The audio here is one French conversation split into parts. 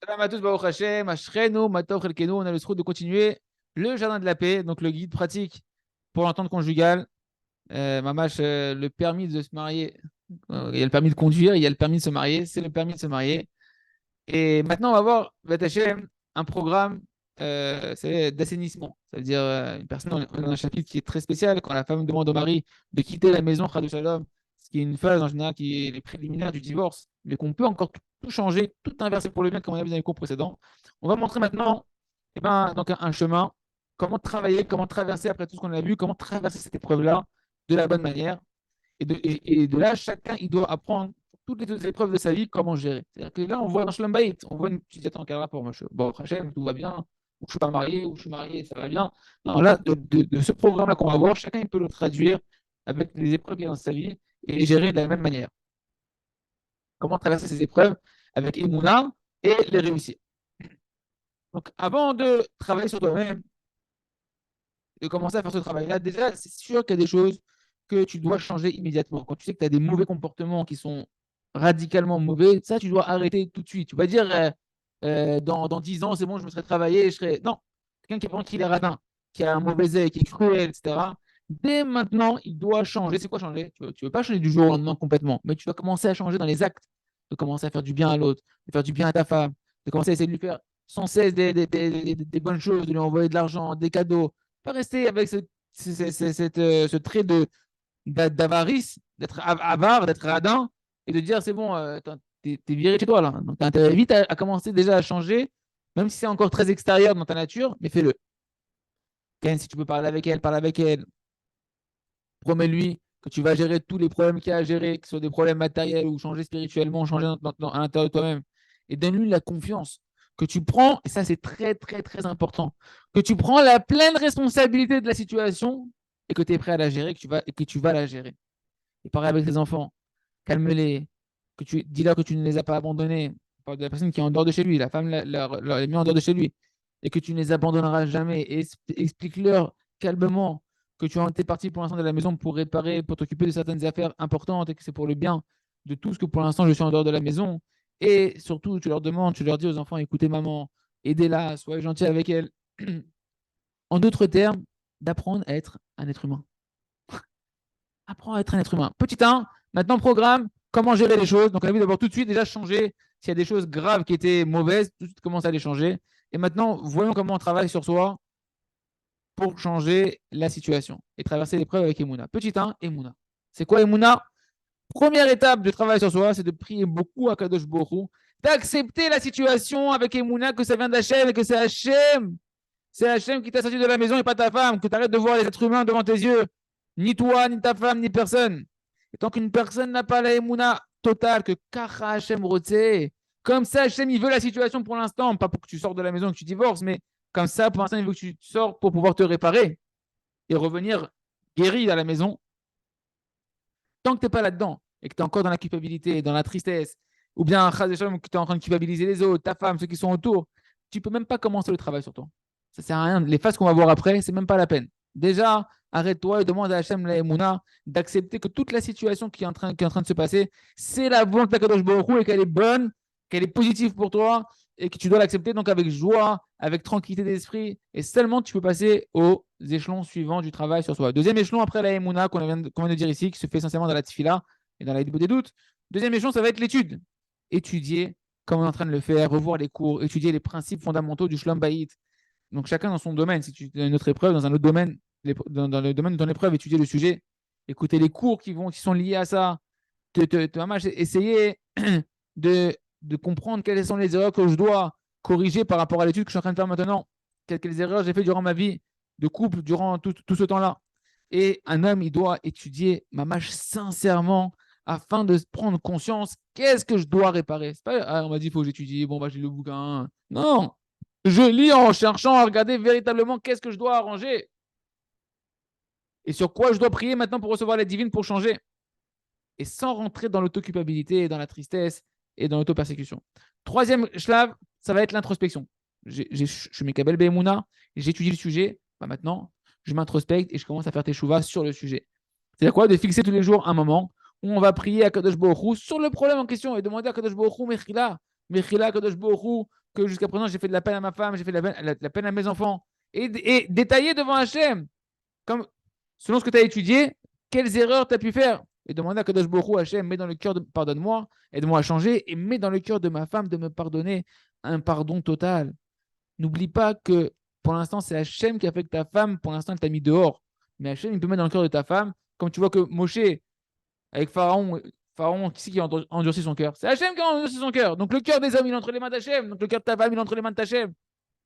Salam à tous, Baruch Hashem, Ashrenu, Matov Chelkenu. On a le souhait de continuer le jardin de la paix, donc le guide pratique pour l'entente conjugale. Mamash, le permis de se marier. Il y a le permis de conduire, il y a le permis de se marier, c'est le permis de se marier. Et maintenant, on va voir, Beth Hashem, un programme d'assainissement. Ça veut dire, une personne, on a un chapitre qui est très spécial quand la femme demande au mari de quitter la maison, Chadou Shalom, ce qui est une phase en général qui est les préliminaires du divorce, mais qu'on peut encore tout changer, tout inverser pour le bien, comme on a vu dans les cours précédents. On va montrer maintenant donc un chemin, comment travailler, comment traverser après tout ce qu'on a vu, comment traverser cette épreuve-là de la bonne manière. Et de là, chacun, il doit apprendre toutes les épreuves de sa vie, comment gérer. C'est-à-dire que là, on voit dans Shalom Bayit, on voit une petite attends, quel rapport, moi, bon, Hachem, tout va bien, ou je suis pas marié, ou je suis marié, ça va bien. Non, là, de ce programme-là qu'on va voir, chacun il peut le traduire avec les épreuves qu'il y a dans sa vie et les gérer de la même manière. Comment traverser ces épreuves avec Emouna et les réussir. Donc, avant de travailler sur toi-même, de commencer à faire ce travail-là, déjà, c'est sûr qu'il y a des choses que tu dois changer immédiatement. Quand tu sais que tu as des mauvais comportements qui sont radicalement mauvais, ça, tu dois arrêter tout de suite. Tu vas dire, dans 10 ans, c'est bon, je me serai travaillé, je serai. Non, quelqu'un qui pense qu'il est radin, qui a un mauvais œil, qui est cruel, etc. Dès maintenant, il doit changer. C'est quoi changer? Tu ne veux pas changer du jour au lendemain complètement, mais tu vas commencer à changer dans les actes, de commencer à faire du bien à l'autre, de faire du bien à ta femme, de commencer à essayer de lui faire sans cesse des bonnes choses, de lui envoyer de l'argent, des cadeaux. Pas rester avec ce trait d'avarice, d'être avare, d'être radin, et de dire c'est bon, t'es viré chez toi là. Donc t'as intérêt vite à commencer déjà à changer, même si c'est encore très extérieur dans ta nature, mais fais-le. Ken, si tu peux parler avec elle, parle avec elle. Promets-lui que tu vas gérer tous les problèmes qu'il y a à gérer, que ce soit des problèmes matériels ou changer spirituellement, changer à l'intérieur de toi-même. Et donne-lui la confiance que tu prends, et ça c'est très très très important, que tu prends la pleine responsabilité de la situation et que tu es prêt à la gérer, et que tu vas la gérer. Et pareil avec tes enfants, calme-les, dis-leur que tu ne les as pas abandonnés. On parle de la personne qui est en dehors de chez lui, la femme l'a mis en dehors de chez lui, et que tu ne les abandonneras jamais. Et explique-leur calmement que tu en es parti pour l'instant de la maison pour réparer, pour t'occuper de certaines affaires importantes et que c'est pour le bien de tout ce que pour l'instant je suis en dehors de la maison. Et surtout, tu leur demandes, tu leur dis aux enfants, écoutez maman, aidez-la, soyez gentil avec elle. En d'autres termes, d'apprendre à être un être humain. Apprends à être un être humain. Petit 1, maintenant programme, comment gérer les choses. Donc on a vu d'abord tout de suite déjà changer. S'il y a des choses graves qui étaient mauvaises, tout de suite commencer à les changer. Et maintenant, voyons comment on travaille sur soi pour changer la situation et traverser l'épreuve avec Emouna. Petit 1, Emouna. C'est quoi Emouna? Première étape de travail sur soi, c'est de prier beaucoup à Kadosh Borou, d'accepter la situation avec Emouna, que ça vient d'Hachem et que c'est Hachem. C'est Hachem qui t'a sorti de la maison et pas ta femme, que tu arrêtes de voir les êtres humains devant tes yeux. Ni toi, ni ta femme, ni personne. Et tant qu'une personne n'a pas la Emouna totale, que Kacha Hachem Rotse, comme ça, Hachem, il veut la situation pour l'instant, pas pour que tu sors de la maison et que tu divorces, mais comme ça, pour l'instant, il veut que tu sors pour pouvoir te réparer et revenir guéri à la maison. Tant que tu n'es pas là-dedans et que tu es encore dans la culpabilité, dans la tristesse, ou bien que tu es en train de culpabiliser les autres, ta femme, ceux qui sont autour, tu ne peux même pas commencer le travail sur toi. Ça ne sert à rien. Les phases qu'on va voir après, c'est même pas la peine. Déjà, arrête-toi et demande à Hachem la Emouna d'accepter que toute la situation qui est en train de se passer, c'est la volonté d'Akadosh Baruch Hu et qu'elle est bonne, qu'elle est positive pour toi et que tu dois l'accepter donc avec joie, avec tranquillité d'esprit. Et seulement tu peux passer aux échelons suivants du travail sur soi. Deuxième échelon après la Emouna qu'on vient de dire ici, qui se fait essentiellement dans la Tfila et dans la des doutes. Deuxième échelon, ça va être l'étude. Étudier comme on est en train de le faire, revoir les cours, étudier les principes fondamentaux du Shlom Bayit. Donc chacun dans son domaine. Si tu as une autre épreuve, dans un autre domaine, dans le domaine de ton épreuve, étudier le sujet, écouter les cours qui sont liés à ça, essayer de comprendre quelles sont les erreurs que je dois corriger par rapport à l'étude que je suis en train de faire maintenant. Quelles erreurs j'ai fait durant ma vie de couple, durant tout ce temps-là. Et un homme, il doit étudier mamash sincèrement afin de prendre conscience qu'est-ce que je dois réparer. C'est pas, on m'a dit, il faut que j'étudie, bon, bah, j'ai le bouquin. Non, je lis en cherchant à regarder véritablement qu'est-ce que je dois arranger et sur quoi je dois prier maintenant pour recevoir la divine pour changer. Et sans rentrer dans l'autoculpabilité, dans la tristesse et dans l'auto-persécution. Troisième shlav, ça va être l'introspection. Je mets Kabel Be'emouna, j'étudie le sujet. Bah maintenant, je m'introspecte et je commence à faire tes chouvas sur le sujet. C'est-à-dire quoi? De fixer tous les jours un moment où on va prier à Kadosh Baruch Hu sur le problème en question et demander à Kadosh Baruch Hu, Mechila, Kadosh Baruch Hu, que jusqu'à présent, j'ai fait de la peine à ma femme, j'ai fait de la peine à mes enfants, et détailler devant Hachem, comme, selon ce que tu as étudié, quelles erreurs tu as pu faire. Et demander à Kadosh Baruch Hu, Hachem, mets dans le cœur de, pardonne-moi, aide-moi à changer, et mets dans le cœur de ma femme de me pardonner un pardon total. N'oublie pas que pour l'instant, c'est Hachem qui a fait que ta femme, pour l'instant, elle t'a mis dehors. Mais Hachem, il peut mettre dans le cœur de ta femme, comme tu vois que Moshe, avec Pharaon, Pharaon, qui c'est qui a endurci son cœur? C'est Hachem qui a endurci son cœur. Donc le cœur des hommes, il est entre les mains d'Hachem. Donc le cœur de ta femme, il est entre les mains d'Hachem.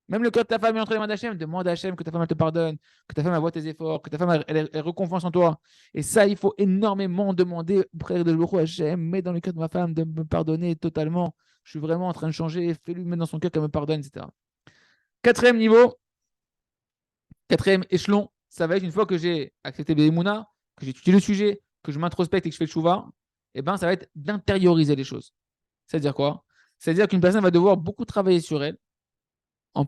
Même le cœur de ta femme est entre les mains d'Hachem. Demande à Hachem que ta femme elle te pardonne, que ta femme elle voit tes efforts, que ta femme elle reconfiance en toi. Et ça, il faut énormément demander auprès de l'Euro Hachem, mets dans le cœur de ma femme de me pardonner totalement. Je suis vraiment en train de changer. Fais-lui mettre dans son cœur qu'elle me pardonne, etc. Quatrième niveau, quatrième échelon, ça va être une fois que j'ai accepté Bémouna, que j'ai étudié le sujet, que je m'introspecte et que je fais le chouva, et ben ça va être d'intérioriser les choses. C'est-à-dire quoi? C'est-à-dire qu'une personne va devoir beaucoup travailler sur elle en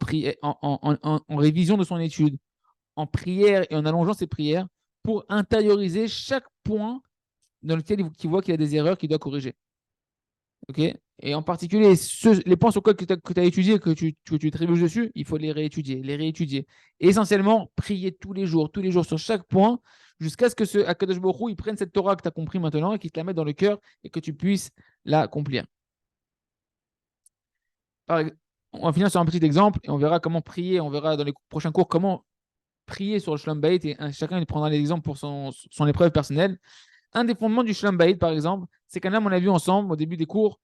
révision de son étude, en prière et en allongeant ses prières pour intérioriser chaque point dans lequel il voit qu'il y a des erreurs qu'il doit corriger. Ok. Et en particulier, les points sur lesquels tu as étudié, que tu trébuches dessus, il faut les réétudier, les réétudier. Et essentiellement, prier tous les jours sur chaque point, jusqu'à ce que Akadosh Baruch Hu, il prenne cette Torah que tu as compris maintenant et qu'il te la mette dans le cœur et que tu puisses l'accomplir. On va finir sur un petit exemple et on verra comment prier. On verra dans les prochains cours comment prier sur le Shalom Bayit et chacun il prendra l'exemple pour son épreuve personnelle. Un des fondements du Shalom Bayit, par exemple, c'est qu'un homme, on a vu ensemble au début des cours,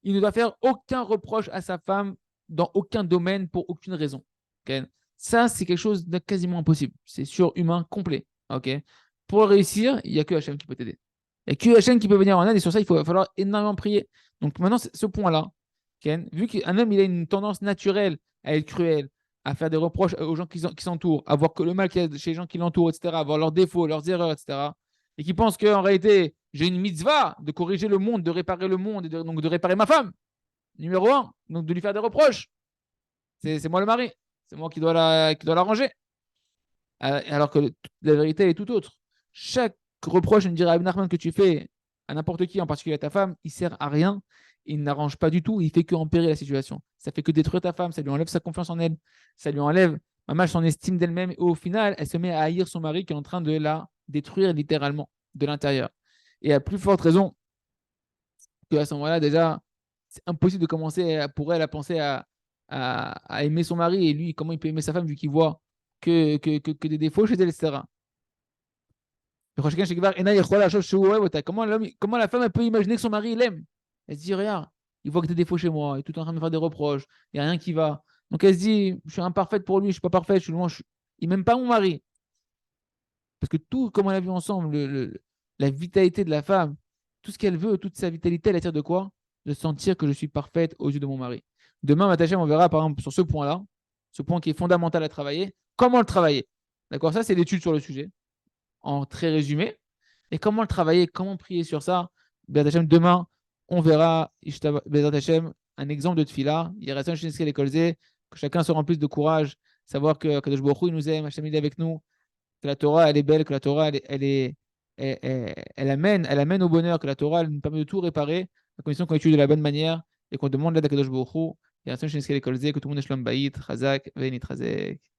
il ne doit faire aucun reproche à sa femme dans aucun domaine pour aucune raison. Okay. Ça, c'est quelque chose de quasiment impossible. C'est surhumain complet. Okay. Pour réussir, il n'y a que Hachem qui peut t'aider. Il n'y a que Hachem qui peut venir en aide et sur ça, il va falloir énormément prier. Donc maintenant, ce point-là, okay, vu qu'un homme il a une tendance naturelle à être cruel, à faire des reproches aux gens qui s'entourent, à voir que le mal qu'il y a chez les gens qui l'entourent, etc., à voir leurs défauts, leurs erreurs, etc., et qui pense qu'en réalité, j'ai une mitzvah de corriger le monde, de réparer le monde, et donc de réparer ma femme, numéro un, donc de lui faire des reproches. C'est moi le mari, c'est moi qui dois la ranger. Alors que la vérité est tout autre. Chaque reproche, je me dirais à Ibn Nachman que tu fais à n'importe qui, en particulier à ta femme, il sert à rien, il n'arrange pas du tout, il fait que empirer la situation. Ça fait que détruire ta femme, ça lui enlève sa confiance en elle, ça lui enlève son estime d'elle-même, et au final, elle se met à haïr son mari qui est en train de la détruire littéralement de l'intérieur. Et à plus forte raison qu'à ce moment-là, déjà, c'est impossible de commencer pour elle à penser à aimer son mari et lui, comment il peut aimer sa femme vu qu'il voit que des défauts chez elle, etc. Comment la femme elle peut imaginer que son mari l'aime? Elle se dit, regarde, il voit que des défauts chez moi, il est tout en train de me faire des reproches, il n'y a rien qui va. Donc elle se dit, je suis imparfaite pour lui, je ne suis pas parfaite, il m'aime pas mon mari. Parce que tout, comme on l'a vu ensemble, la vitalité de la femme, tout ce qu'elle veut, toute sa vitalité, elle attire de quoi? De sentir que je suis parfaite aux yeux de mon mari. Demain, Matachem, on verra par exemple sur ce point-là, ce point qui est fondamental à travailler, comment le travailler. D'accord? Ça, c'est l'étude sur le sujet, en très résumé. Et comment le travailler, comment prier sur ça. Demain, on verra un exemple de tfila. Il reste un chez l'école que chacun se remplisse de courage, savoir que Kadosh Baruch Hu, il nous aime, Hachem il est avec nous, que la Torah, elle est belle, que la Torah, elle amène au bonheur, que la Torah, elle nous permet de tout réparer, à condition qu'on étudie de la bonne manière et qu'on demande l'aide à Kadosh Baruch Hu. Et ainsi, que tout le monde est shalom bayit, chazak, venit chazek.